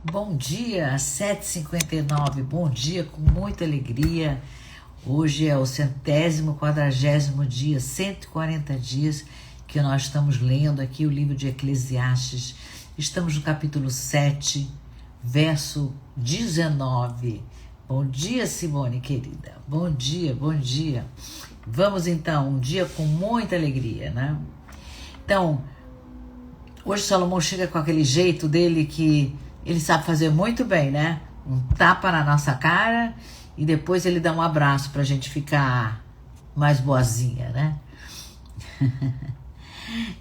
Bom dia, 7h59, bom dia com muita alegria. Hoje é o 140º dia, 140 dias que nós estamos lendo aqui o livro de Eclesiastes. Estamos no capítulo 7, verso 19. Bom dia, Simone, querida. Bom dia, bom dia. Vamos então, um dia com muita alegria, né? Então, hoje Salomão chega com aquele jeito dele que ele sabe fazer muito bem, né? Um tapa na nossa cara e depois ele dá um abraço pra gente ficar mais boazinha, né?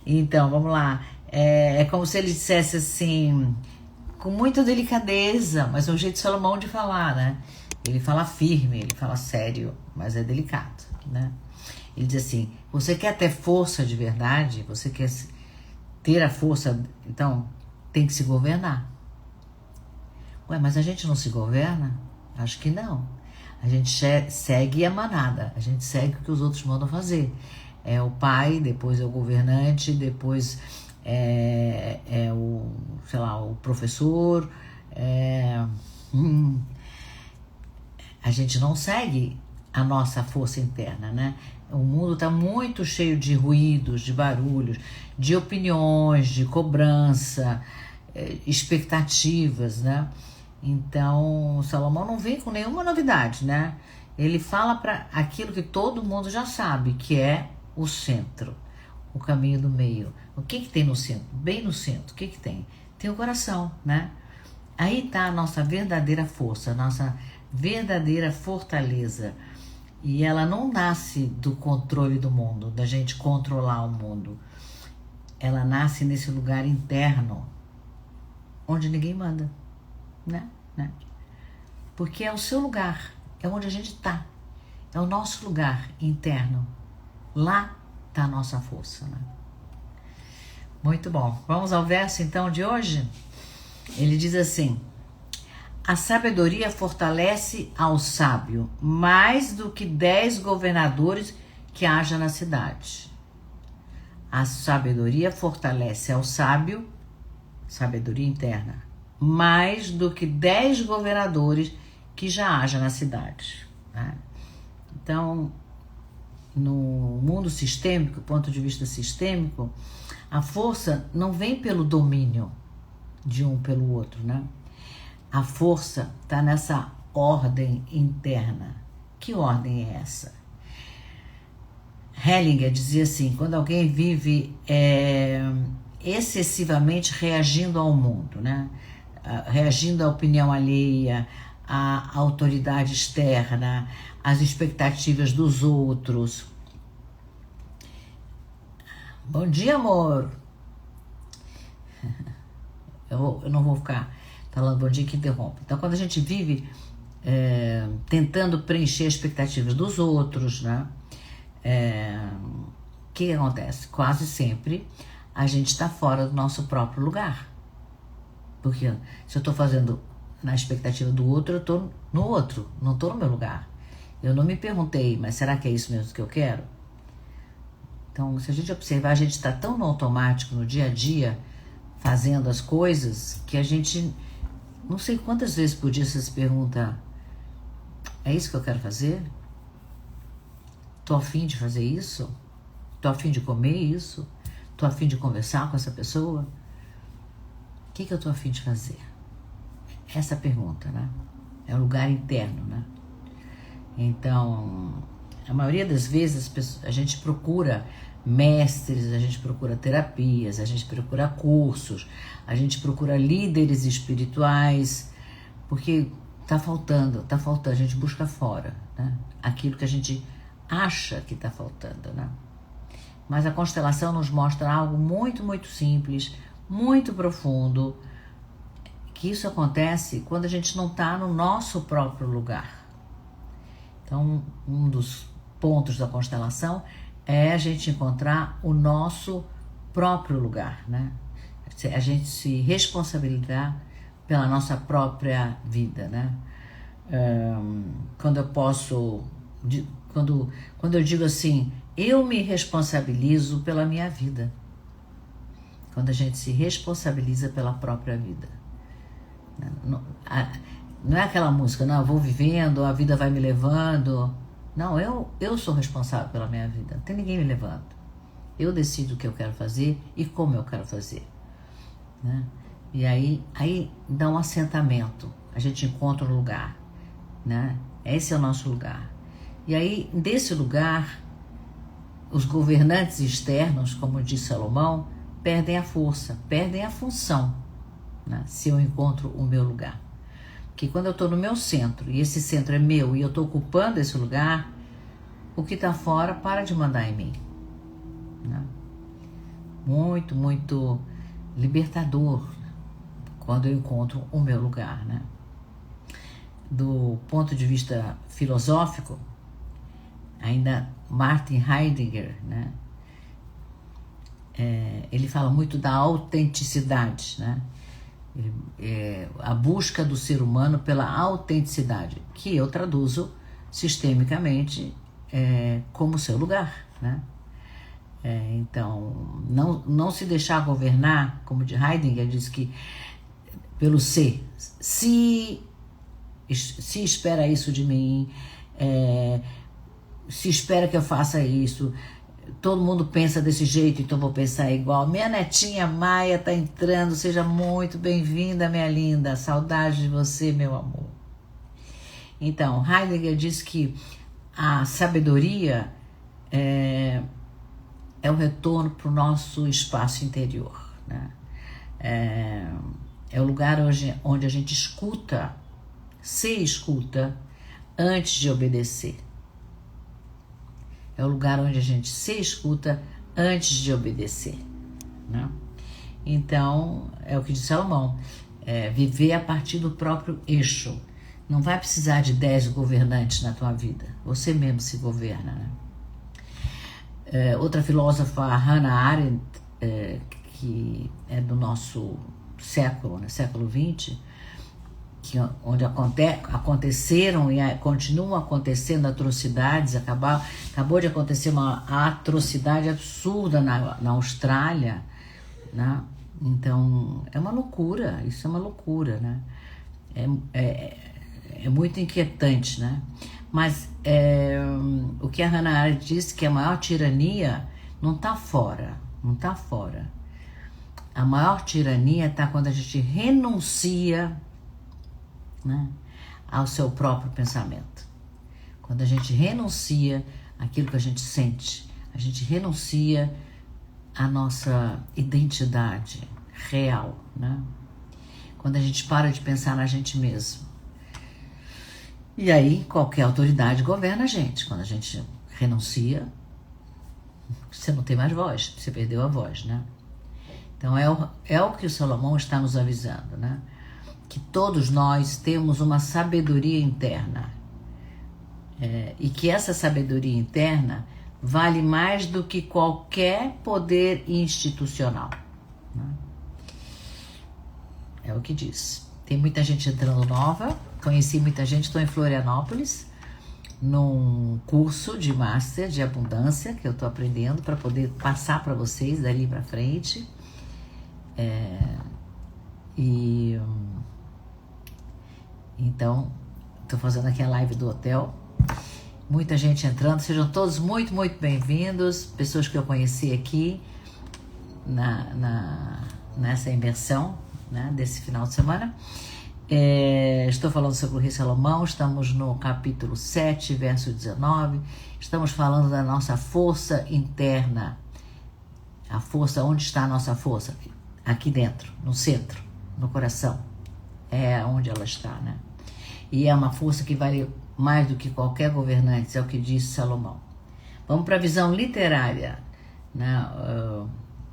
Então, vamos lá. É como se ele dissesse assim, com muita delicadeza, mas é um jeito de Salomão de falar, né? Ele fala firme, ele fala sério, mas é delicado, né? Ele diz assim, você quer ter força de verdade? Você quer ter a força? Então, tem que se governar. Ué, mas a gente não se governa? Acho que não. A gente segue a manada, a gente segue o que os outros mandam fazer. É o pai, depois é o governante, depois é o, sei lá, o professor. A gente não segue a nossa força interna, né? O mundo está muito cheio de ruídos, de barulhos, de opiniões, de cobrança, expectativas, né? Então, Salomão não vem com nenhuma novidade, né? Ele fala para aquilo que todo mundo já sabe, que é o centro, o caminho do meio. O que tem no centro? Bem no centro, o que tem? Tem o coração, né? Aí está a nossa verdadeira força, a nossa verdadeira fortaleza. E ela não nasce do controle do mundo, da gente controlar o mundo. Ela nasce nesse lugar interno, onde ninguém manda. Né? Porque é o seu lugar, é onde a gente está, é o nosso lugar interno, lá está a nossa força, né? Muito bom, vamos ao verso então de hoje. Ele diz assim: a sabedoria fortalece ao sábio mais do que 10 governadores que haja na cidade. A sabedoria fortalece ao sábio, sabedoria interna, mais do que 10 governadores que já haja na cidade, né? Então, no mundo sistêmico, do ponto de vista sistêmico, a força não vem pelo domínio de um pelo outro, né? A força está nessa ordem interna. Que ordem é essa? Hellinger dizia assim, quando alguém vive excessivamente reagindo ao mundo, né? Reagindo à opinião alheia, à autoridade externa, às expectativas dos outros. Bom dia, amor. Eu não vou ficar falando bom dia que interrompe. Então, quando a gente vive tentando preencher as expectativas dos outros, né? O que acontece? Quase sempre a gente está fora do nosso próprio lugar. Porque se eu estou fazendo na expectativa do outro, eu estou no outro, não estou no meu lugar. Eu não me perguntei, mas será que é isso mesmo que eu quero? Então, se a gente observar, a gente está tão no automático, no dia a dia, fazendo as coisas, que a gente, não sei quantas vezes por dia você se pergunta, é isso que eu quero fazer? Estou a fim de fazer isso? Estou a fim de comer isso? Estou a fim de conversar com essa pessoa? O que eu estou a fim de fazer? Essa pergunta, né? É o lugar interno, né? Então, a maioria das vezes a gente procura mestres, a gente procura terapias, a gente procura cursos, a gente procura líderes espirituais, porque tá faltando, a gente busca fora, né? Aquilo que a gente acha que tá faltando, né? Mas a constelação nos mostra algo muito, muito simples, muito profundo, que isso acontece quando a gente não está no nosso próprio lugar. Então, um dos pontos da constelação é a gente encontrar o nosso próprio lugar, né? A gente se responsabilizar pela nossa própria vida, né? Quando eu digo assim, eu me responsabilizo pela minha vida. Quando a gente se responsabiliza pela própria vida. Não é aquela música, não, eu vou vivendo, a vida vai me levando. Não, eu sou responsável pela minha vida, não tem ninguém me levando. Eu decido o que eu quero fazer e como eu quero fazer, né? E aí dá um assentamento, a gente encontra um lugar, né? Esse é o nosso lugar. E aí, desse lugar, os governantes externos, como diz Salomão, perdem a força, perdem a função, né? Se eu encontro o meu lugar. Porque quando eu estou no meu centro, e esse centro é meu, e eu estou ocupando esse lugar, o que está fora para de mandar em mim, né? Muito, muito libertador quando eu encontro o meu lugar, né? Do ponto de vista filosófico, ainda Martin Heidegger, né? Ele fala muito da autenticidade, né? A busca do ser humano pela autenticidade, que eu traduzo sistemicamente como seu lugar, né? Então, não se deixar governar, como de Heidegger diz que pelo ser, se espera isso de mim, se espera que eu faça isso, todo mundo pensa desse jeito, então vou pensar igual. Minha netinha Maia está entrando, seja muito bem-vinda, minha linda, saudade de você, meu amor. Então, Heidegger diz que a sabedoria é o retorno para o nosso espaço interior, né? É o lugar onde a gente se escuta antes de obedecer. É o lugar onde a gente se escuta antes de obedecer, né? Então, é o que diz Salomão, viver a partir do próprio eixo. Não vai precisar de 10 governantes na tua vida, você mesmo se governa, né? Outra filósofa, Hannah Arendt, que é do nosso século, né, século XX, onde aconteceram e continuam acontecendo atrocidades. Acabou de acontecer uma atrocidade absurda na Austrália, né? Então, é uma loucura, isso é uma loucura, né? É muito inquietante, né? Mas o que a Hannah Arendt disse, que a maior tirania não está fora, não está fora. A maior tirania está quando a gente renuncia, né, ao seu próprio pensamento. Quando a gente renuncia àquilo que a gente sente, a gente renuncia à nossa identidade real, né? Quando a gente para de pensar na gente mesmo. E aí qualquer autoridade governa a gente. Quando a gente renuncia, você não tem mais voz, você perdeu a voz, né? Então é o que o Salomão está nos avisando, né? Que todos nós temos uma sabedoria interna, e que essa sabedoria interna vale mais do que qualquer poder institucional, né? É o que diz. Tem muita gente entrando nova, conheci muita gente, estou em Florianópolis, num curso de Master de Abundância que eu estou aprendendo para poder passar para vocês dali para frente. Então, estou fazendo aqui a live do hotel, muita gente entrando, sejam todos muito, muito bem-vindos, pessoas que eu conheci aqui nessa imersão, né, desse final de semana. Estou falando sobre o rei Salomão, estamos no capítulo 7, verso 19, estamos falando da nossa força interna. A força, onde está a nossa força? Aqui dentro, no centro, no coração, é onde ela está, né? E é uma força que vale mais do que qualquer governante, é o que disse Salomão. Vamos para a visão literária, né?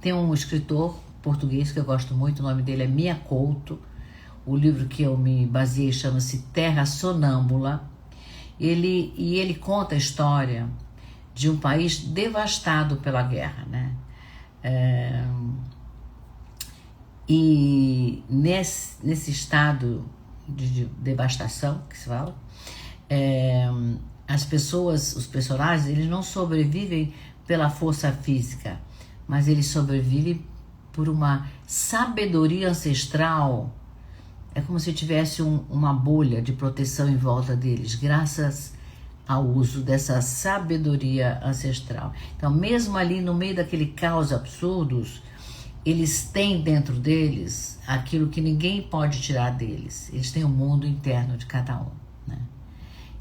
Tem um escritor português que eu gosto muito, o nome dele é Mia Couto. O livro que eu me baseei chama-se Terra Sonâmbula. Ele conta a história de um país devastado pela guerra, né? E nesse estado de devastação que se fala, as pessoas, os personagens, eles não sobrevivem pela força física, mas eles sobrevivem por uma sabedoria ancestral é como se tivesse uma bolha de proteção em volta deles, graças ao uso dessa sabedoria ancestral. Então, mesmo ali no meio daquele caos absurdos, eles têm dentro deles aquilo que ninguém pode tirar deles. Eles têm o mundo interno de cada um, né?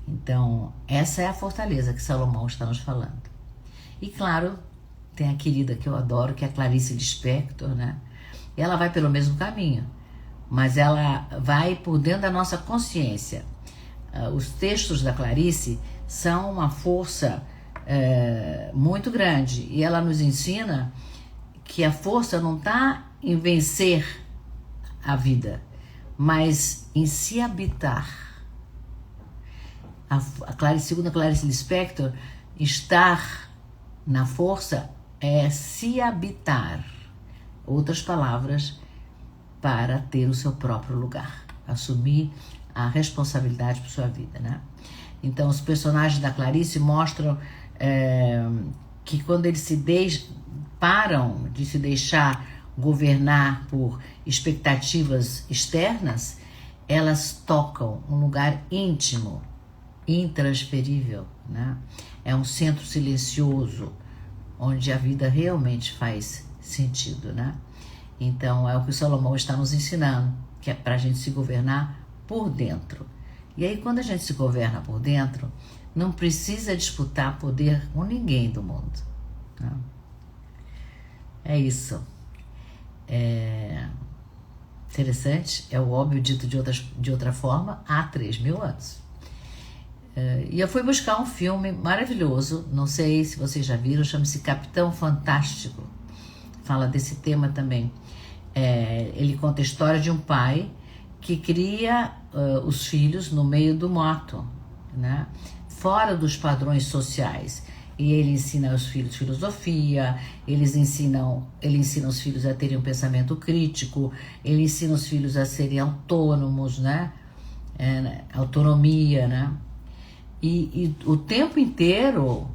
Então, essa é a fortaleza que Salomão está nos falando. E claro, tem a querida que eu adoro, que é a Clarice Lispector, né? Ela vai pelo mesmo caminho, mas ela vai por dentro da nossa consciência. Os textos da Clarice são uma força muito grande, e ela nos ensina que a força não está em vencer a vida, mas em se habitar. Segundo a Clarice Lispector, estar na força é se habitar. Outras palavras, para ter o seu próprio lugar, assumir a responsabilidade por sua vida, né? Então, os personagens da Clarice mostram que quando eles param de se deixar governar por expectativas externas, elas tocam um lugar íntimo, intransferível, né? É um centro silencioso, onde a vida realmente faz sentido, né? Então, é o que o Salomão está nos ensinando, que é para a gente se governar por dentro. E aí, quando a gente se governa por dentro, não precisa disputar poder com ninguém do mundo, né? É isso. Interessante, é o óbvio dito de outra forma há 3.000 anos. E eu fui buscar um filme maravilhoso, não sei se vocês já viram, chama-se Capitão Fantástico. Fala desse tema também. Ele conta a história de um pai que cria os filhos no meio do mato, né? Fora dos padrões sociais. E ele ensina aos filhos filosofia, ele ensina os filhos a terem um pensamento crítico, ele ensina os filhos a serem autônomos, né? Autonomia, né? E o tempo inteiro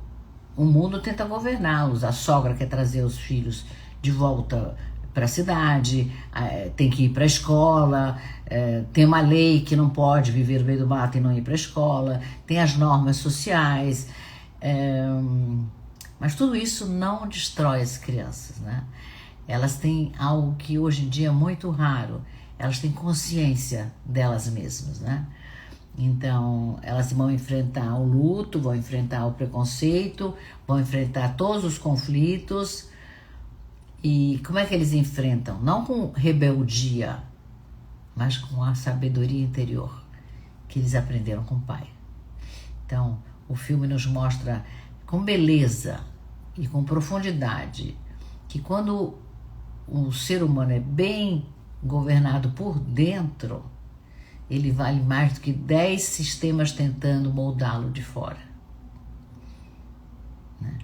o mundo tenta governá-los. A sogra quer trazer os filhos de volta para a cidade, tem que ir para a escola, tem uma lei que não pode viver no meio do mato e não ir para a escola, tem as normas sociais, mas tudo isso não destrói as crianças, né? Elas têm algo que hoje em dia é muito raro, elas têm consciência delas mesmas, né? Então, elas vão enfrentar o luto, vão enfrentar o preconceito, vão enfrentar todos os conflitos. E como é que eles enfrentam? Não com rebeldia, mas com a sabedoria interior que eles aprenderam com o pai. Então, o filme nos mostra com beleza e com profundidade que quando o ser humano é bem governado por dentro, ele vale mais do que 10 sistemas tentando moldá-lo de fora, né?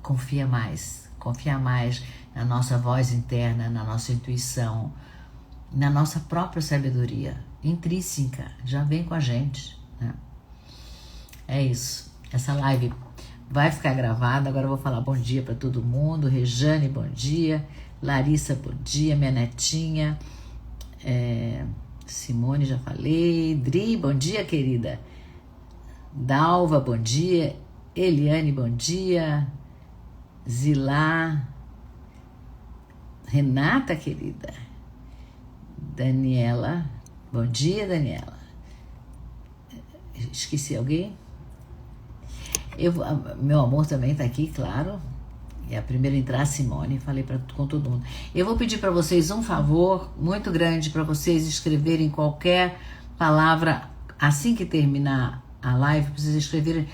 Confia mais na nossa voz interna, na nossa intuição, na nossa própria sabedoria intrínseca, já vem com a gente, né? É isso. Essa live vai ficar gravada. Agora eu vou falar bom dia para todo mundo. Rejane, bom dia. Larissa, bom dia. Minha netinha. Simone, já falei. Dri, bom dia, querida. Dalva, bom dia. Eliane, bom dia. Zilá. Renata, querida. Daniela, bom dia, Daniela. Esqueci alguém? Meu amor também está aqui, claro. E a primeira a entrar, a Simone, falei com todo mundo. Eu vou pedir para vocês um favor muito grande, para vocês escreverem qualquer palavra assim que terminar a live, para vocês escreverem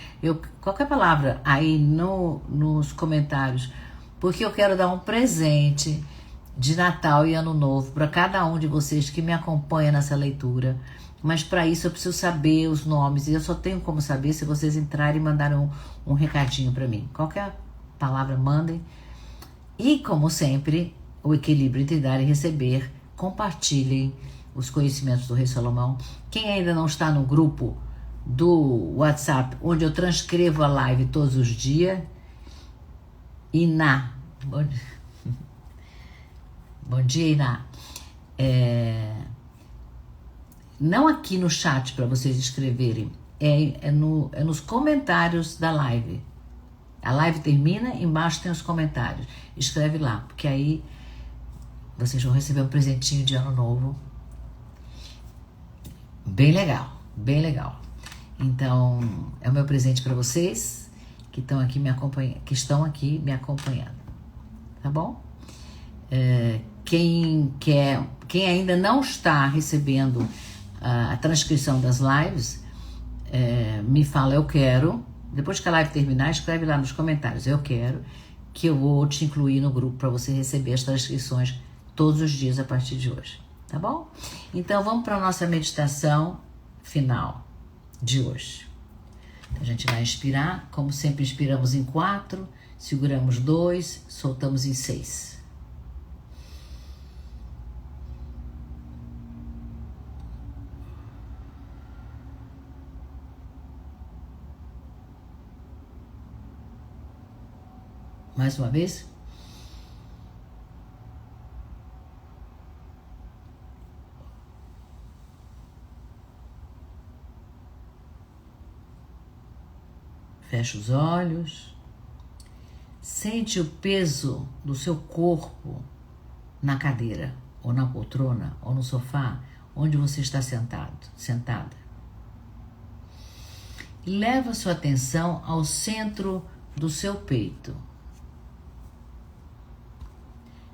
qualquer palavra aí nos comentários, porque eu quero dar um presente de Natal e Ano Novo para cada um de vocês que me acompanha nessa leitura. Mas para isso eu preciso saber os nomes, e eu só tenho como saber se vocês entrarem e mandarem um recadinho para mim. Qualquer palavra, mandem. E, como sempre, o equilíbrio entre dar e receber. Compartilhem os conhecimentos do Rei Salomão. Quem ainda não está no grupo do WhatsApp, onde eu transcrevo a live todos os dias, Iná. Bom dia, Iná. não aqui no chat para vocês escreverem, é nos comentários da live. A live termina, embaixo tem os comentários. Escreve lá, porque aí vocês vão receber um presentinho de ano novo. Bem legal, bem legal. Então, é o meu presente para vocês que estão aqui me acompanhando. Tá bom? Quem ainda não está recebendo a transcrição das lives, me fala, eu quero. Depois que a live terminar, escreve lá nos comentários, eu quero, que eu vou te incluir no grupo para você receber as transcrições todos os dias a partir de hoje, tá bom? Então vamos para a nossa meditação final de hoje. A gente vai inspirar, como sempre inspiramos em 4, seguramos 2, soltamos em 6. Mais uma vez. Fecha os olhos. Sente o peso do seu corpo na cadeira, ou na poltrona, ou no sofá, onde você está sentada. E leva sua atenção ao centro do seu peito.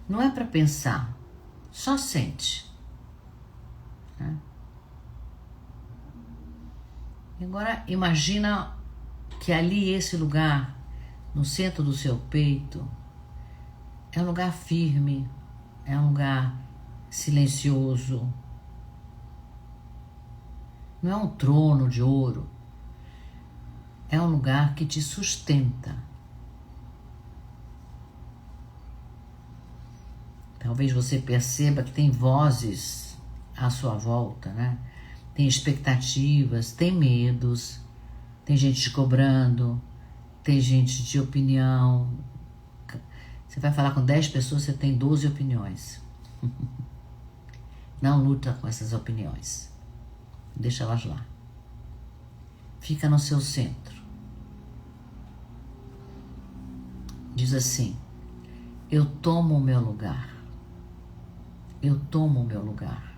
Não é para pensar, só sente. Né? Agora imagina que ali, esse lugar, no centro do seu peito, é um lugar firme, é um lugar silencioso. Não é um trono de ouro, é um lugar que te sustenta. Talvez você perceba que tem vozes à sua volta, né? Tem expectativas, tem medos, tem gente te cobrando, tem gente de opinião. Você vai falar com 10 pessoas, você tem 12 opiniões. Não luta com essas opiniões. Deixa elas lá. Fica no seu centro. Diz assim: eu tomo o meu lugar. Eu tomo o meu lugar.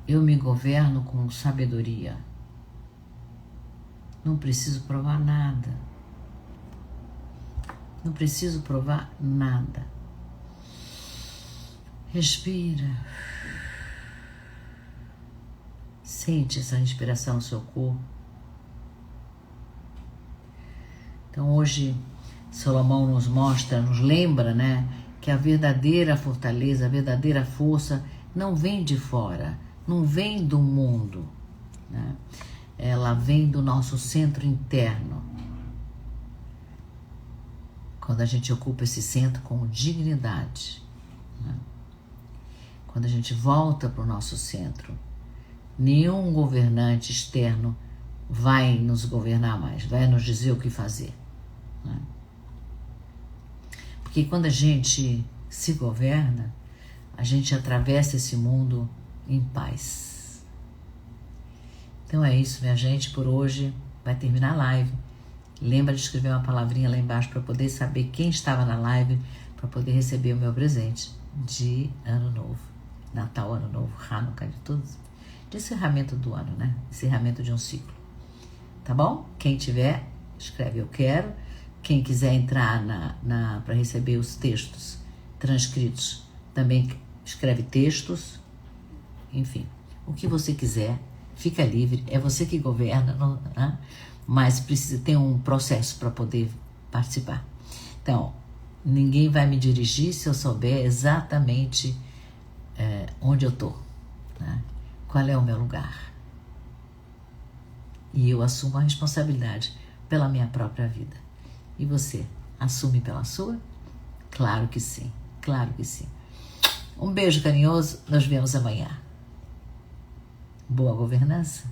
Eu me governo com sabedoria. Não preciso provar nada. Não preciso provar nada. Respira. Sente essa respiração no seu corpo. Então hoje Salomão nos mostra, nos lembra, né, que a verdadeira fortaleza, a verdadeira força não vem de fora, não vem do mundo, né? Ela vem do nosso centro interno. Quando a gente ocupa esse centro com dignidade, né? Quando a gente volta para o nosso centro, nenhum governante externo vai nos governar mais, vai nos dizer o que fazer, né? Porque quando a gente se governa, a gente atravessa esse mundo em paz. Então é isso, minha gente, por hoje. Vai terminar a live. Lembra de escrever uma palavrinha lá embaixo para poder saber quem estava na live, para poder receber o meu presente de Ano Novo. Natal, Ano Novo, Hanukkah, de todos. De encerramento do ano, né? Encerramento de um ciclo. Tá bom? Quem tiver, escreve eu quero. Quem quiser entrar para receber os textos transcritos, também escreve textos. Enfim, o que você quiser, fica livre. É você que governa, não, né? Mas precisa ter um processo para poder participar. Então, ninguém vai me dirigir se eu souber exatamente onde eu estou, né? Qual é o meu lugar. E eu assumo a responsabilidade pela minha própria vida. E você, assume pela sua? Claro que sim, claro que sim. Um beijo carinhoso, nos vemos amanhã. Boa governança.